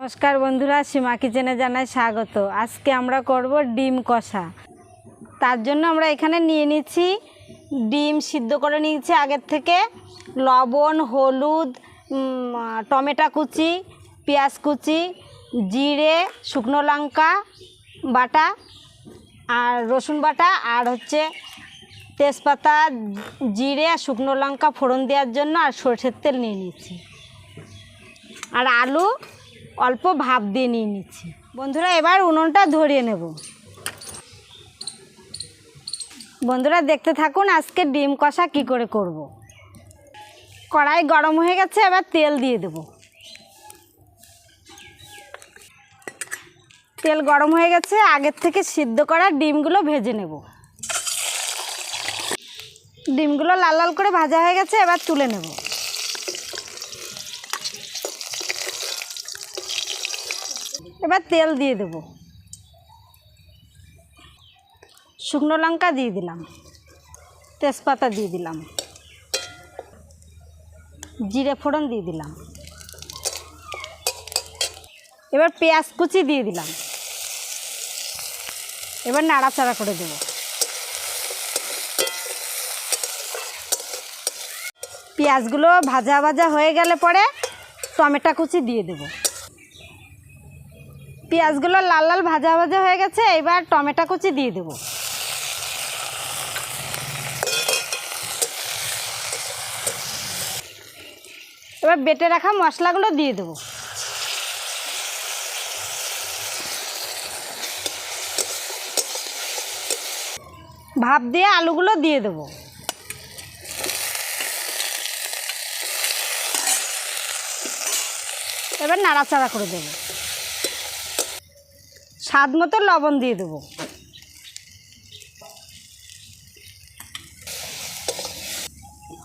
নমস্কার বন্ধুরা, সীমা কিচেনে জানাই স্বাগত। আজকে আমরা করব ডিম কষা। তার জন্য আমরা এখানে নিয়ে নিচ্ছি ডিম সিদ্ধ করে নিয়েছি আগের থেকে, লবণ, হলুদ, টমেটো কুচি, পেঁয়াজ কুচি, জিরে, শুকনো লঙ্কা বাটা আর রসুন বাটা, আর হচ্ছে তেজপাতা, জিরে আর শুকনো লঙ্কা ফোড়ন দেওয়ার জন্য, আর সরষের তেল নিয়ে নিচ্ছি, আর আলু অল্প ভাপ দিয়ে নিয়ে নিচ্ছি। বন্ধুরা, এবার উনুনটা ধরিয়ে নেব। বন্ধুরা দেখতে থাকুন আজকে ডিম কষা কি করে করব। কড়াই গরম হয়ে গেছে, এবার তেল দিয়ে দেব। তেল গরম হয়ে গেছে, আগের থেকে সিদ্ধ করা ডিমগুলো ভেজে নেব। ডিমগুলো লাল লাল করে ভাজা হয়ে গেছে, এবার তুলে নেব। এবার তেল দিয়ে দেব, শুকনো লঙ্কা দিয়ে দিলাম, তেজপাতা দিয়ে দিলাম, জিরে ফোড়ন দিয়ে দিলাম, এবার পেঁয়াজ কুচি দিয়ে দিলাম। এবার নাড়াচাড়া করে দেব। পেঁয়াজগুলো ভাজা ভাজা হয়ে গেলে পরে টমেটো কুচি দিয়ে দেব। পেঁয়াজগুলো লাল লাল ভাজা ভাজা হয়ে গেছে, এবার টমেটো কুচি দিয়ে দেব। এবার বেটে রাখা মশলাগুলো দিয়ে দেব। ভাপ দিয়ে আলুগুলো দিয়ে দেব। এবার নাড়াচাড়া করে দেব। স্বাদ মতো লবণ দিয়ে দেব।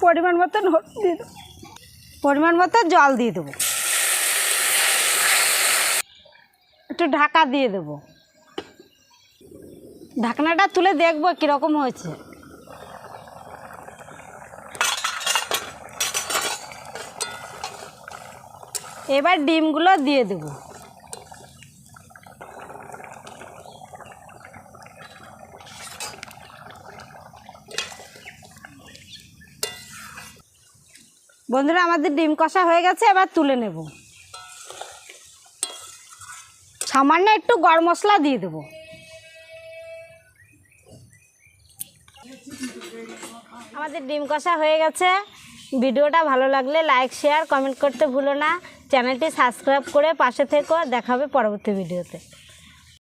পরিমাণ মতো দিয়ে দেব। পরিমাণ মতো জল দিয়ে দেব। একটু ঢাকা দিয়ে দেব। ঢাকনাটা তুলে দেখব কীরকম হয়েছে। এবার ডিমগুলো দিয়ে দেব। বন্ধুরা, আমাদের ডিম কষা হয়ে গেছে, এবার তুলে নেব। সামান্য একটু গরম মশলা দিয়ে দেব। আমাদের ডিম কষা হয়ে গেছে। ভিডিওটা ভালো লাগলে লাইক, শেয়ার, কমেন্ট করতে ভুলো না। চ্যানেলটি সাবস্ক্রাইব করে পাশে থেকো। দেখা হবে পরবর্তী ভিডিওতে।